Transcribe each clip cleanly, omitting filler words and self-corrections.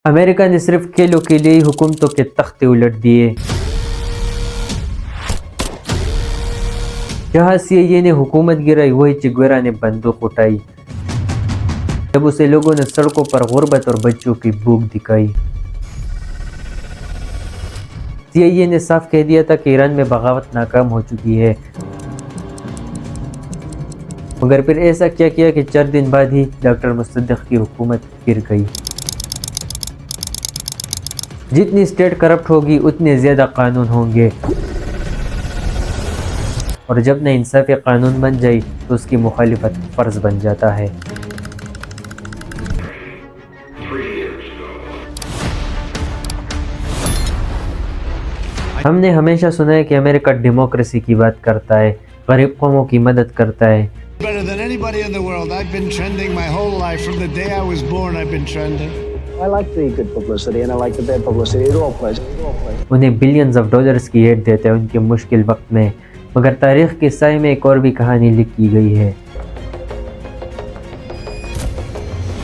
امریکہ نے صرف کھیلوں کے لیے ہی حکومتوں کے تختے الٹ دیے۔ جہاں CIA نے حکومت گرائی، وہی چگورا نے بندوق اٹھائی جب اسے لوگوں نے سڑکوں پر غربت اور بچوں کی بھوک دکھائی۔ CIA نے صاف کہہ دیا تھا کہ ایران میں بغاوت ناکام ہو چکی ہے، مگر پھر ایسا کیا کہ 4 دن بعد ہی ڈاکٹر مصدق کی حکومت گر گئی۔ جتنی اسٹیٹ کرپٹ ہوگی اتنے زیادہ قانون ہوں گے، اور جب ناانصافی قانون بن جائے تو اس کی مخالفت فرض بن جاتا ہے۔ ہم نے ہمیشہ سنا ہے کہ امریکہ ڈیموکریسی کی بات کرتا ہے، غریب قوموں کی مدد کرتا ہے۔ Better than anybody in the world. I've been trending my whole life. From the day I was born, I've been trending. I like the good publicity and I like the bad publicity. It all plays. انہیں billions of dollars کی add دیتے ہیں ان کے مشکل وقت میں، مگر تاریخ کے سائے میں ایک اور بھی کہانی لکھی گئی ہے۔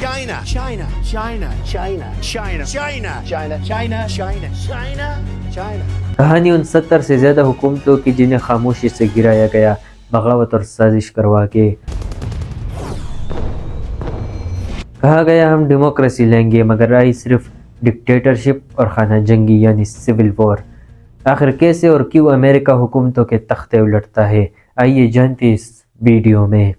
China. China. China. China. China. China. China. China. China. China. China. کہانی ان 70 سے زیادہ حکومتوں کی جنہیں خاموشی سے گرایا گیا، بغاوت اور سازش کروا کے۔ کہا گیا ہم ڈیموکریسی لیں گے، مگر آئی صرف ڈکٹیٹرشپ اور خانہ جنگی یعنی سول وار۔ آخر کیسے اور کیوں امریکہ حکومتوں کے تختے الٹتا ہے، آئیے جانتے اس ویڈیو میں۔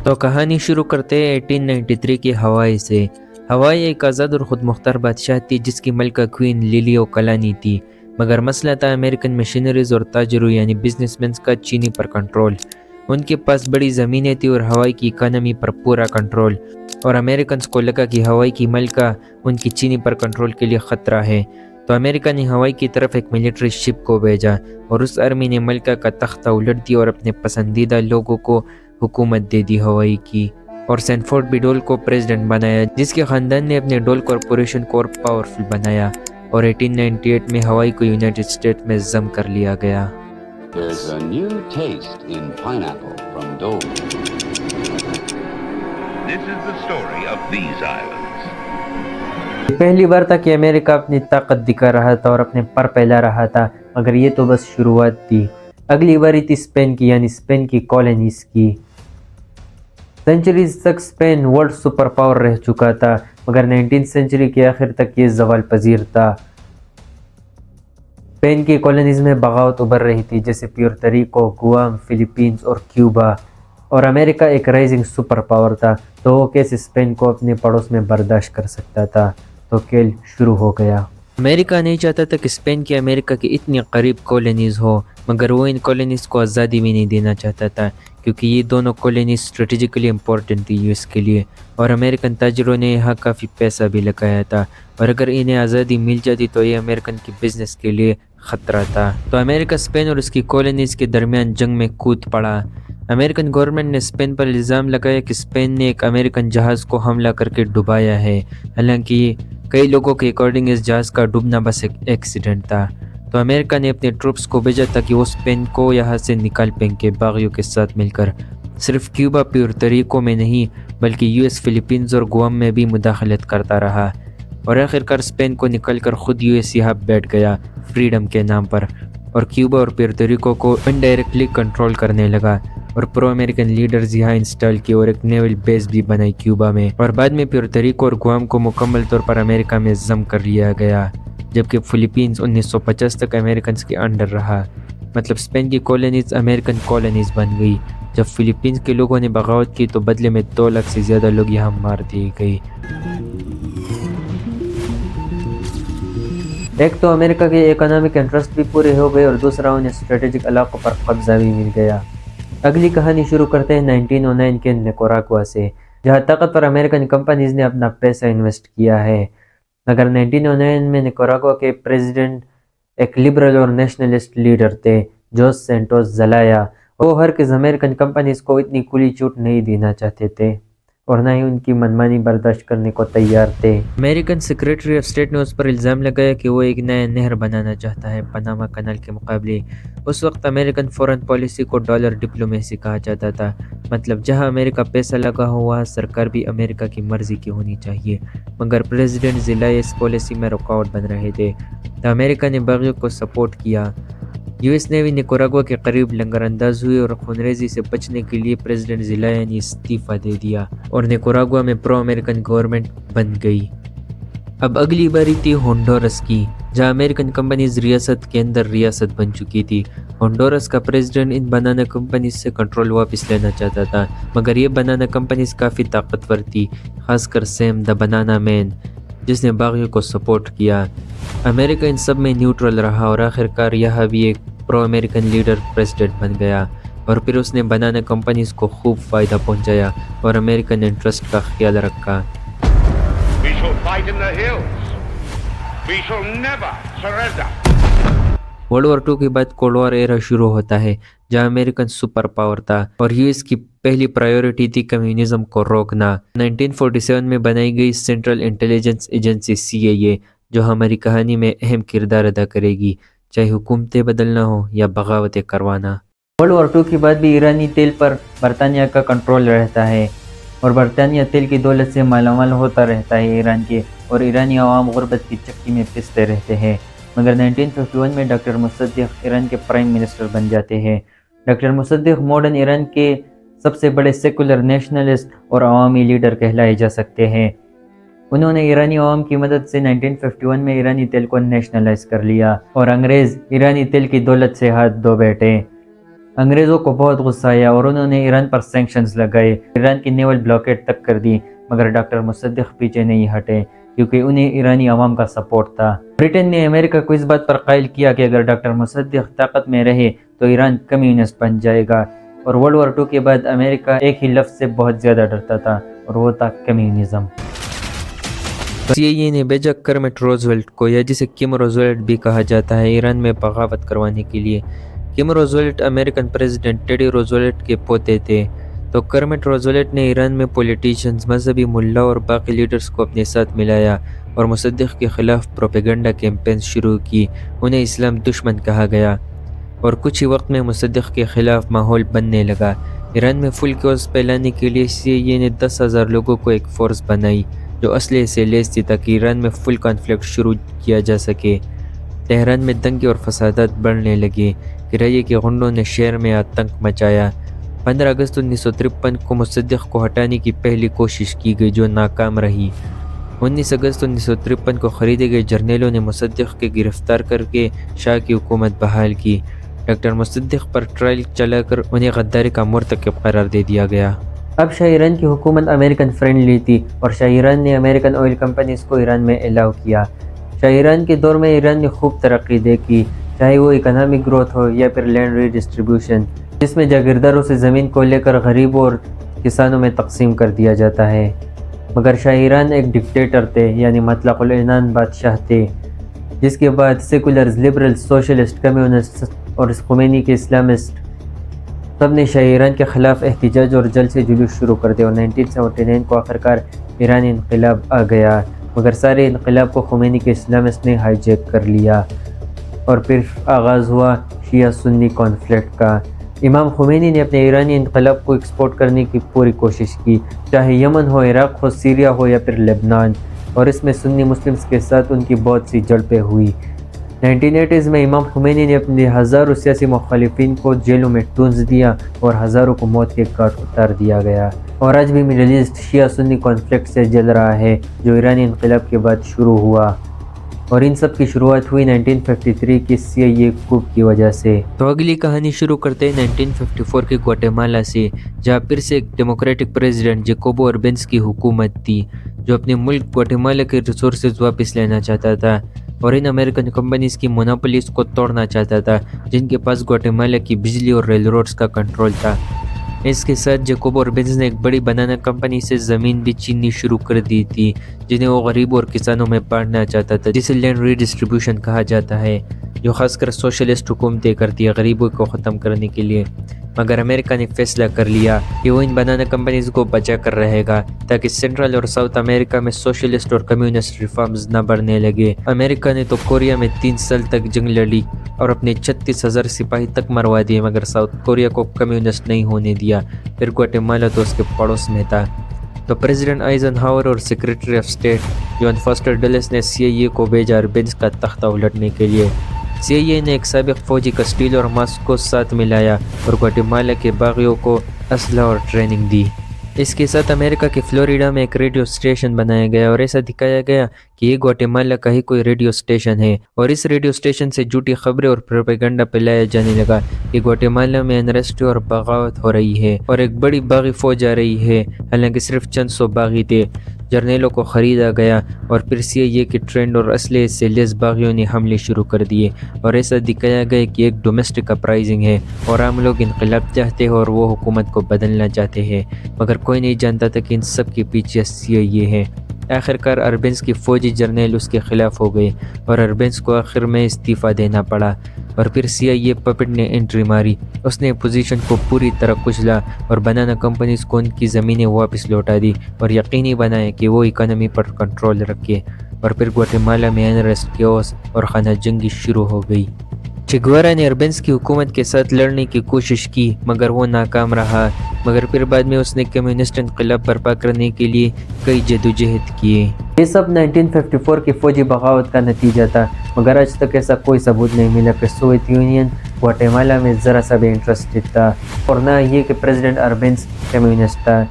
تو کہانی شروع کرتے ہیں 1893 کی ہوائی سے۔ ہوائی ایک آزاد اور خود مختار بادشاہ تھی جس کی ملکہ کوئین لیلیو کلانی تھی، مگر مسئلہ تھا امریکن مشینریز اور تاجروں یعنی بزنس مینز کا چینی پر کنٹرول۔ ان کے پاس بڑی زمینیں تھی اور ہوائی کی اکانومی پر پورا کنٹرول، اور امریکنز کو لگا کہ ہوائی کی ملکہ ان کی چینی پر کنٹرول کے لیے خطرہ ہے، تو امریکہ نے ہوائی کی طرف ایک ملٹری شپ کو بھیجا، اور اس آرمی نے ملکہ کا تختہ الٹ دیا اور اپنے پسندیدہ لوگوں کو حکومت دے دی ہوائی کی، اور سینفورڈ بھی ڈول کو پریزیڈنٹ بنایا، جس کے خاندان نے اپنے ڈول کارپوریشن کو اور پاورفل بنایا، اور 1898 میں ہوائی کو یونائٹڈ اسٹیٹ میں ضم کر لیا گیا۔ There's a new taste in pineapple from Dole. This is the story of these islands. پہلی بار تھا کہ امریکہ اپنی طاقت دکھا رہا تھا اور اپنے پر پھیلا رہا تھا، مگر یہ تو بس شروعات تھی۔ اگلی باری تھی اسپین کی، یعنی اسپین کی کالونیز کی۔ سینچریز تک اسپین ورلڈ سپر پاور رہ چکا تھا، مگر 19 سینچری کے آخر تک یہ زوال پذیر تھا۔ اسپین کی کالونیز میں بغاوت ابھر رہی تھی، جیسے پیورتو ریکو، گوام، فلیپینز اور کیوبا، اور امریکہ ایک رائزنگ سپر پاور تھا، تو وہ کیسے اسپین کو اپنے پڑوس میں برداشت کر سکتا تھا؟ تو کھیل شروع ہو گیا۔ امریکہ نہیں چاہتا تھا کہ اسپین کی امریکہ کی اتنی قریب کالونیز ہو، مگر وہ ان کالونیز کو آزادی بھی نہیں دینا چاہتا تھا، کیونکہ یہ دونوں کالونیز اسٹریٹجیکلی امپورٹنٹ تھی US کے لیے، اور امریکن تاجروں نے یہاں کافی پیسہ بھی لگایا تھا، اور اگر انہیں آزادی مل جاتی تو یہ امریکن کی بزنس کے لیے خطرہ تھا۔ تو امریکہ اسپین اور اس کی کالونیز کے درمیان جنگ میں کود پڑا۔ امریکن گورنمنٹ نے اسپین پر الزام لگایا کہ اسپین نے ایک امریکن جہاز کو حملہ کر کے ڈبایا ہے، حالانکہ کئی لوگوں کے اکارڈنگ اس جہاز کا ڈوبنا بس ایک ایکسیڈنٹ تھا۔ تو امریکہ نے اپنے ٹروپس کو بھیجا تاکہ وہ اسپین کو یہاں سے نکال پھینکے باغیوں کے ساتھ مل کر۔ صرف کیوبا پیورتو ریکو میں نہیں بلکہ US فلیپینز اور گوام میں بھی مداخلت کرتا رہا، اور آخرکار اسپین کو نکل کر خود US یہاں بیٹھ گیا فریڈم کے نام پر، اور کیوبا اور پیورتو ریکو کو انڈائریکٹلی کنٹرول کرنے لگا، اور پرو امریکن لیڈرز یہاں انسٹال کیے اور ایک نیول بیس بھی بنائی کیوبا میں، اور بعد میں پیورتو ریکو اور گوام کو مکمل طور پر امریکہ میں ضم کر لیا گیا، جبکہ فلیپینز 1950 تک امریکنز کے انڈر رہا۔ مطلب اسپین کی کالونیز امریکن کالونیز بن گئی۔ جب فلیپینز کے لوگوں نے بغاوت کی تو بدلے میں 2 لاکھ سے زیادہ لوگ یہاں مار دیے گئے۔ ایک تو امریکہ کے اکنامک انٹرسٹ بھی پورے ہو گئے، اور دوسرا انہیں اسٹریٹجک علاقوں پر قبضہ بھی مل گیا۔ اگلی کہانی شروع کرتے ہیں 1909 کے نیکوراگوا سے، جہاں طاقتور امریکن کمپنیز نے اپنا پیسہ انویسٹ کیا ہے، مگر 1909 میں نیکوراگوا کے پریزیڈنٹ ایک لبرل اور نیشنلسٹ لیڈر تھے، جوس سینٹوس زلایا۔ وہ ہر کس امریکن کمپنیز کو اتنی کھلی چھوٹ نہیں دینا چاہتے تھے۔ اور نہ ہی ان کی منمانی برداشت کرنے کو تیار تھے۔ امریکن سیکریٹری آف اسٹیٹ نے اس پر الزام لگایا کہ وہ ایک نیا نہر بنانا چاہتا ہے پاناما کنال کے مقابلے۔ اس وقت امریکن فورن پالیسی کو ڈالر ڈپلومیسی کہا جاتا تھا، مطلب جہاں امریکہ پیسہ لگا ہو وہاں سرکار بھی امریکہ کی مرضی کی ہونی چاہیے، مگر پریزیڈنٹ ضلع اس پالیسی میں رکاوٹ بن رہے تھے، تو امریکہ نے باغیوں کو سپورٹ کیا۔ یو ایس نیوی نیکاراگوا کے قریب لنگر انداز ہوئی اور خونریزی سے بچنے کے لیے پریزیڈنٹ زیلایا نے استعفیٰ دے دیا اور نیکاراگوا میں پرو امریکن گورنمنٹ بن گئی۔ اب اگلی باری تھی ہونڈورس کی، جہاں امریکن کمپنیز ریاست کے اندر ریاست بن چکی تھی۔ ہونڈورس کا پریزیڈنٹ ان بنانا کمپنیز سے کنٹرول واپس لینا چاہتا تھا، مگر یہ بنانا کمپنیز کافی طاقتور تھی، خاص کر سیم دا بنانا مین، جس نے باغیوں کو سپورٹ کیا۔ امریکہ ان سب میں نیوٹرل رہا اور آخر کار یہاں بھی ایک پرو امریکن لیڈر پریزیڈنٹ بن گیا، اور پھر اس نے بنانا کمپنیز کو خوب فائدہ پہنچایا اور امریکن انٹرسٹ کا خیال رکھا۔ We shall fight in the hills. We shall never surrender. World war 2 کے بعد کولڈ وار ایرا شروع ہوتا ہے، جہاں امریکن سپر پاور تھا اور یو ایس کی پہلی پرائیورٹی تھی کمیونزم کو روکنا۔ 1947 میں بنائی گئی سینٹرل انٹیلیجنس ایجنسی CIA، جو ہماری کہانی میں اہم کردار ادا کرے گی، چاہے حکومتیں بدلنا ہو یا بغاوتیں کروانا۔ ورلڈ وار 2 کے بعد بھی ایرانی تیل پر برطانیہ کا کنٹرول رہتا ہے اور برطانیہ تیل کی دولت سے مالا مال ہوتا رہتا ہے ایران کے، اور ایرانی عوام غربت کی چکی میں پستے رہتے ہیں۔ مگر 1951 میں ڈاکٹر مصدق ایران کے پرائم منسٹر بن جاتے ہیں۔ ڈاکٹر مصدق ماڈرن ایران کے سب سے بڑے سیکولر نیشنلسٹ اور عوامی لیڈر کہلائے جا سکتے ہیں۔ انہوں نے ایرانی عوام کی مدد سے 1951 میں ایرانی تیل کو نیشنلائز کر لیا اور انگریز ایرانی تیل کی دولت سے ہاتھ دھو بیٹھے۔ انگریزوں کو بہت غصہ آیا اور انہوں نے ایران پر سینکشنز لگائے، ایران کی نیول بلاکیڈ تک کر دی، مگر ڈاکٹر مصدق پیچھے نہیں ہٹے کیونکہ انہیں ایرانی عوام کا سپورٹ تھا۔ برٹن نے امریکہ کو اس بات پر قائل کیا کہ اگر ڈاکٹر مصدق طاقت میں رہے تو ایران کمیونسٹ بن جائے گا، اور ورلڈ وار 2 کے بعد امریکہ ایک ہی لفظ سے بہت زیادہ ڈرتا تھا اور وہ تھا کمیونزم۔ CIA نے بھیجا کرمٹ روزویلٹ کو، یا جسے کم روزویلٹ بھی کہا جاتا ہے، ایران میں بغاوت کروانے کے لیے۔ Kim Roosevelt American president Teddy Roosevelt کے پوتے تھے، تو کرمٹ روزویلٹ نے ایران میں پولیٹیشنز، مذہبی ملا اور باقی لیڈرز کو اپنے ساتھ ملایا اور مصدق کے خلاف پروپیگنڈا کیمپینز شروع کی۔ انہیں اسلام دشمن کہا گیا اور کچھ ہی وقت میں مصدق کے خلاف ماحول بننے لگا۔ ایران میں فل کیوس پھیلانے کے لیے CIA نے 10,000 لوگوں کو ایک فورس بنائی جو اسلحے سے لیس تھی تاکہ ایران میں فل کانفلکٹ شروع کیا جا سکے۔ تہران میں دنگے اور فسادات بڑھنے لگے، کرائے کے غنڈوں نے شہر میں آتنک مچایا۔ 15 اگست 1953 کو مصدق کو ہٹانے کی پہلی کوشش کی گئی جو ناکام رہی۔ 19 اگست 1953 کو خریدے گئے جرنیلوں نے مصدق کے گرفتار کر کے شاہ کی حکومت بحال کی۔ ڈاکٹر مصدق پر ٹرائل چلا کر انہیں غداری کا مرتکب قرار دے دیا گیا۔ اب شاہ ایران کی حکومت امریکن فرینڈلی تھی اور شاہ ایران نے امریکن آئل کمپنیز کو ایران میں الاؤ کیا۔ شاہ ایران کے دور میں ایران نے خوب ترقی دیکھی، چاہے وہ اکنامک گروتھ ہو یا پھر لینڈ ری ڈسٹریبیوشن، جس میں جاگیرداروں سے زمین کو لے کر غریبوں اور کسانوں میں تقسیم کر دیا جاتا ہے۔ مگر شاہ ایران ایک ڈکٹیٹر تھے، یعنی مطلق العنان بادشاہ تھے، جس کے بعد سیکولرز، لبرل، سوشلسٹ، کمیونسٹ اور خمینی کے اسلامسٹ سب نے شاہ ایران کے خلاف احتجاج اور جلد سے جلوس شروع کر دیا اور 1979 کو آخر کار ایرانی انقلاب آ گیا، مگر سارے انقلاب کو خمینی کے اسلامسٹ نے ہائی جیک کر لیا اور پھر آغاز ہوا شیعہ سنی کانفلکٹ کا۔ امام خمینی نے اپنے ایرانی انقلاب کو ایکسپورٹ کرنے کی پوری کوشش کی، چاہے یمن ہو، عراق ہو، سیریا ہو یا پھر لبنان، اور اس میں سنی مسلمز کے ساتھ ان کی بہت سی جھڑپیں ہوئی۔ 1980s میں امام خمینی نے اپنے ہزاروں سیاسی مخالفین کو جیلوں میں ٹونس دیا اور ہزاروں کو موت کے گھاٹ اتار دیا گیا، اور آج بھی مڈل ایسٹ شیعہ سنی کانفلکٹ سے جل رہا ہے جو ایرانی انقلاب کے بعد شروع ہوا، اور ان سب کی شروعات ہوئی 1953 کی CIA کوپ کی وجہ سے۔ تو اگلی کہانی شروع کرتے ہیں 1954 کے گواٹیمالا سے، جہاں پھر سے ایک ڈیموکریٹک پریزیڈنٹ جیکوبو اربینز کی حکومت تھی جو اپنے ملک گواٹیمالا کے ریسورسز واپس لینا چاہتا تھا اور ان امریکن کمپنیز کی مونوپولیز کو توڑنا چاہتا تھا جن کے پاس گواٹیمالا کی بجلی اور ریل روڈز کا کنٹرول تھا۔ اس کے ساتھ جیکوبو اربینز نے ایک بڑی بنانا کمپنی سے زمین بھی چھیننی شروع کر دی تھی جنہیں وہ غریبوں اور کسانوں میں بانٹنا چاہتا تھا، جسے لینڈ ری ڈسٹریبیوشن کہا جاتا ہے، جو خاص کر سوشلسٹ حکومتیں کرتی ہے غریبوں کو ختم کرنے کے لیے۔ مگر امریکہ نے فیصلہ کر لیا کہ وہ ان بنانا کمپنیز کو بچا کر رہے گا تاکہ سینٹرل اور ساؤتھ امریکہ میں سوشلسٹ اور کمیونسٹ ریفارمز نہ بڑھنے لگے۔ امریکہ نے تو کوریا میں 3 سال تک جنگ لڑی اور اپنے 36,000 سپاہی تک مروا دیے، مگر ساؤتھ کوریا کو کمیونسٹ نہیں ہونے دیا۔ پھر گواٹیمالا تو اس کے پڑوس میں تھا۔ تو پریزیڈنٹ آئزن ہاور اور secretary of state John Foster Dulles نے CIA کو بھیجا اربنز کا تختہ الٹنے کے لیے۔ CIA نے ایک سابق فوجی کسٹیلو اور ماسکو ساتھ ملایا اور گواٹیمالا کے باغیوں کو اسلحہ اور ٹریننگ دی۔ اس کے ساتھ امریکہ کے فلوریڈا میں ایک ریڈیو اسٹیشن بنایا گیا اور ایسا دکھایا گیا کہ یہ گواٹیمالا کا ہی کوئی ریڈیو اسٹیشن ہے، اور اس ریڈیو اسٹیشن سے جھوٹی خبریں اور پروپیگنڈا پھیلایا جانے لگا کہ گواٹیمالا میں انریسٹ اور بغاوت ہو رہی ہے اور ایک بڑی باغی فوج آ رہی ہے، حالانکہ صرف چند سو باغی تھے۔ جرنیلوں کو خریدا گیا اور پھر CIA کے ٹرینڈ اور اسلحے سے لیس باغیوں نے حملے شروع کر دیے، اور ایسا دکھایا گیا کہ ایک ڈومیسٹک اپرائزنگ ہے اور عام لوگ انقلاب چاہتے ہیں اور وہ حکومت کو بدلنا چاہتے ہیں، مگر کوئی نہیں جانتا تھا کہ ان سب کے پیچھے CIA ہے۔ آخرکار اربنز کی فوجی جرنیل اس کے خلاف ہو گئے اور اربنز کو آخر میں استعفیٰ دینا پڑا، اور پھر CIA پپٹ نے انٹری ماری۔ اس نے پوزیشن کو پوری طرح کچلا اور بنانا کمپنیز کو ان کی زمینیں واپس لوٹا دی اور یقینی بنایا کہ وہ اکانومی پر کنٹرول رکھے، اور پھر گواٹیمالا میں انریسٹ، کیوس اور خانہ جنگی شروع ہو گئی۔ چیگوارا نے اربنز کی حکومت کے ساتھ لڑنے کی کوشش کی مگر وہ ناکام رہا، مگر پھر بعد میں اس نے کمیونسٹ انقلاب برپا کرنے کے لیے کئی جدوجہد کیے۔ یہ سب 1954 کی فوجی بغاوت کا نتیجہ تھا، مگر آج تک ایسا کوئی ثبوت نہیں ملا کہ سوویت یونین گواٹیمالا میں ذرا سا بھی انٹرسٹڈ تھا، اور نہ یہ کہ پریزیڈنٹ اربنز کمیونسٹ تھا،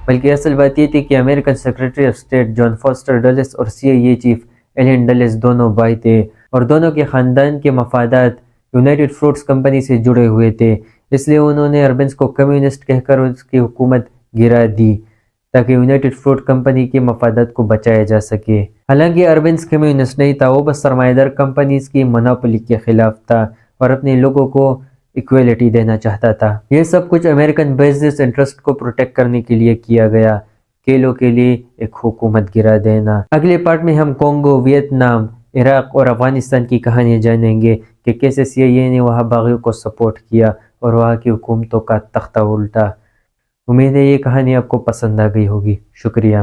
بلکہ اصل بات یہ تھی کہ American secretary of state John Foster Dulles اور CIA چیف ایلن ڈلس دونوں بھائی تھے، اور دونوں کے خاندان کے مفادات یونائٹڈ فروٹس کمپنی سے جڑے ہوئے تھے، اس لیے انہوں نے اربنز کو کمیونسٹ کہہ کر اس کی حکومت گرا دی تاکہ یونائٹڈ فروٹ کمپنی کے مفادات کو بچایا جا سکے۔ حالانکہ اربنز کمیونسٹ نہیں تھا، وہ بس سرمایہ دار کمپنیز کی مونوپولی کے خلاف تھا اور اپنے لوگوں کو ایکویلٹی دینا چاہتا تھا۔ یہ سب کچھ امریکن بزنس انٹرسٹ کو پروٹیکٹ کرنے کے لیے کیا گیا، کیلوں کے لیے ایک حکومت گرا دینا۔ اگلے پارٹ میں ہم کونگو، ویتنام، عراق اور افغانستان کی کہانی جانیں گے کہ کیسے CIA نے وہاں باغیوں کو سپورٹ کیا اور وہاں کی حکومتوں کا تختہ الٹا۔ امید ہے یہ کہانی آپ کو پسند آ گئی ہوگی۔ شکریہ۔